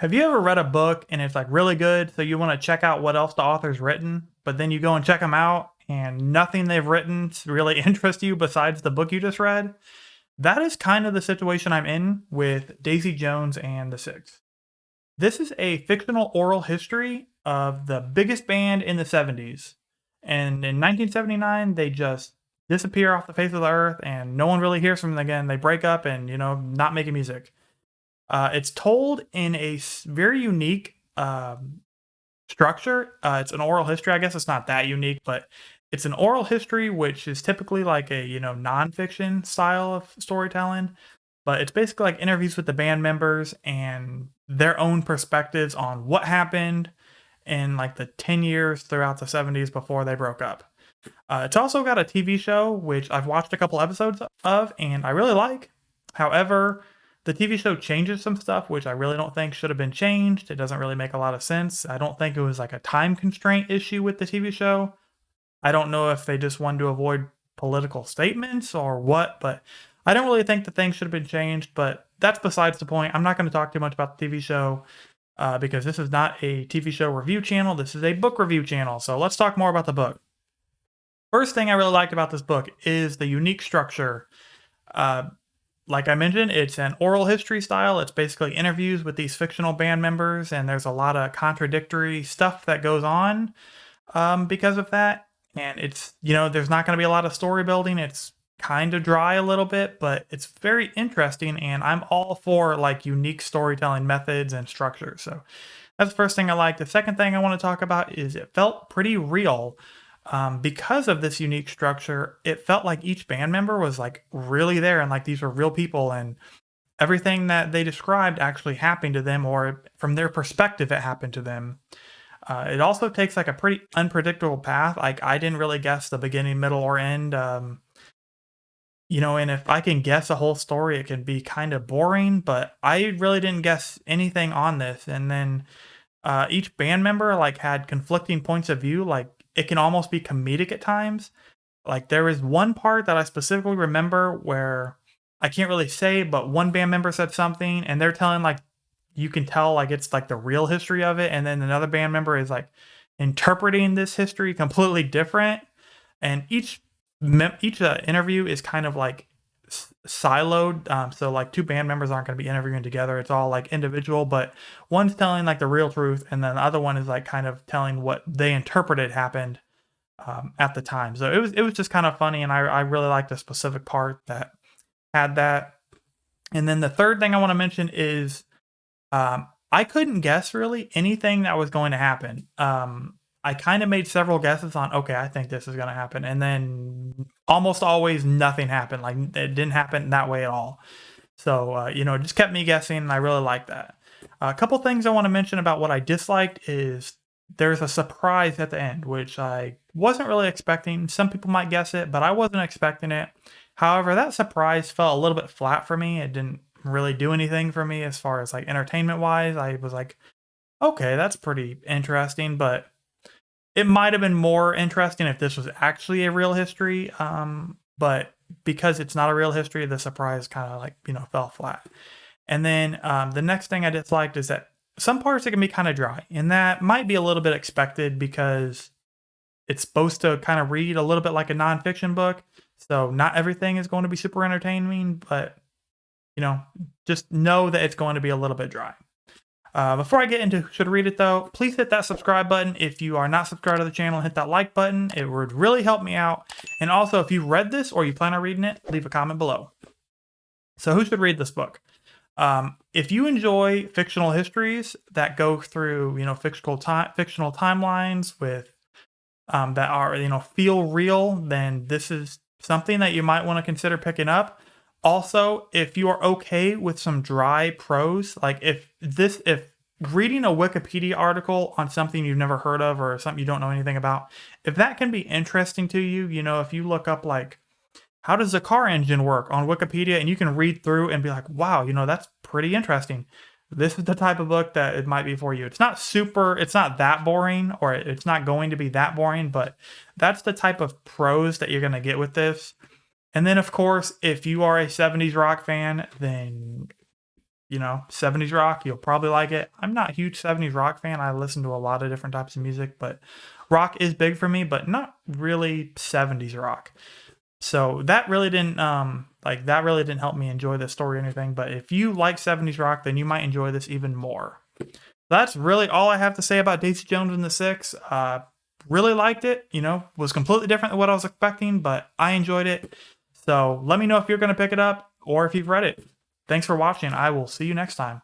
Have you ever read a book and it's like really good, so you want to check out what else the author's written, but then you go and check them out and nothing they've written really interests you besides the book you just read? That is kind of the situation I'm in with Daisy Jones and the Six. This is a fictional oral history of the biggest band in the 70s. And in 1979, they just disappear off the face of the earth and no one really hears from them again. They break up and, not making music. It's told in a very unique structure. It's an oral history. I guess it's not that unique, but it's an oral history, which is typically like a nonfiction style of storytelling. But it's basically like interviews with the band members and their own perspectives on what happened in like the 10 years throughout the 70s before they broke up. It's also got a TV show, which I've watched a couple episodes of and I really like. However, the TV show changes some stuff, which I really don't think should have been changed. It doesn't really make a lot of sense. I don't think it was like a time constraint issue with the TV show. I don't know if they just wanted to avoid political statements or what, but I don't really think the thing should have been changed. But that's besides the point. I'm not going to talk too much about the TV show because this is not a TV show review channel. This is a book review channel. So let's talk more about the book. First thing I really liked about this book is the unique structure. Like I mentioned, it's an oral history style. It's basically interviews with these fictional band members, and there's a lot of contradictory stuff that goes on because of that. And it's, there's not going to be a lot of story building. It's kind of dry a little bit, but it's very interesting, and I'm all for like unique storytelling methods and structures. So that's the first thing I like. The second thing I want to talk about is it felt pretty real. Because of this unique structure, it felt like each band member was like really there and like these were real people and everything that they described actually happened to them, or from their perspective, it happened to them. It also takes like a pretty unpredictable path. Like I didn't really guess the beginning, middle, or end. And if I can guess a whole story, it can be kind of boring, but I really didn't guess anything on this. And then each band member like had conflicting points of view. Like it can almost be comedic at times. Like there was one part that I specifically remember where I can't really say, but one band member said something and they're telling like you can tell like it's like the real history of it, and then another band member is like interpreting this history completely different. And each interview is kind of like siloed. So like two band members aren't going to be interviewing together. It's all like individual, but one's telling like the real truth, and then the other one is like kind of telling what they interpreted happened at the time. So it was just kind of funny, and I really liked the specific part that had that. And then the third thing I want to mention is I couldn't guess really anything that was going to happen. I kind of made several guesses on, okay, I think this is going to happen. And then almost always nothing happened. Like it didn't happen that way at all. So, it just kept me guessing, and I really like that. A couple things I want to mention about what I disliked is there's a surprise at the end, which I wasn't really expecting. Some people might guess it, but I wasn't expecting it. However, that surprise felt a little bit flat for me. It didn't really do anything for me as far as like entertainment wise. I was like, okay, that's pretty interesting, but it might have been more interesting if this was actually a real history. But because it's not a real history, the surprise kind of like, fell flat. And then the next thing I disliked is that some parts it can be kind of dry, and that might be a little bit expected because it's supposed to kind of read a little bit like a nonfiction book. So not everything is going to be super entertaining, but just know that it's going to be a little bit dry. Before I get into who should read it though, please hit that subscribe button. If you are not subscribed to the channel, hit that like button. It would really help me out. And also, if you read this or you plan on reading it, leave a comment below. So who should read this book? If you enjoy fictional histories that go through, fictional timelines with that are, feel real, then this is something that you might want to consider picking up. Also, if you are okay with some dry prose, like if reading a Wikipedia article on something you've never heard of or something you don't know anything about, if that can be interesting to you, if you look up like, how does a car engine work on Wikipedia, and you can read through and be like, wow, that's pretty interesting. This is the type of book that it might be for you. It's not that boring, or it's not going to be that boring, but that's the type of prose that you're going to get with this. And then, of course, if you are a 70s rock fan, then 70s rock, you'll probably like it. I'm not a huge 70s rock fan. I listen to a lot of different types of music, but rock is big for me, but not really 70s rock. So that really didn't help me enjoy the story or anything. But if you like 70s rock, then you might enjoy this even more. That's really all I have to say about Daisy Jones and the Six. Really liked it. Was completely different than what I was expecting, but I enjoyed it. So let me know if you're going to pick it up or if you've read it. Thanks for watching. I will see you next time.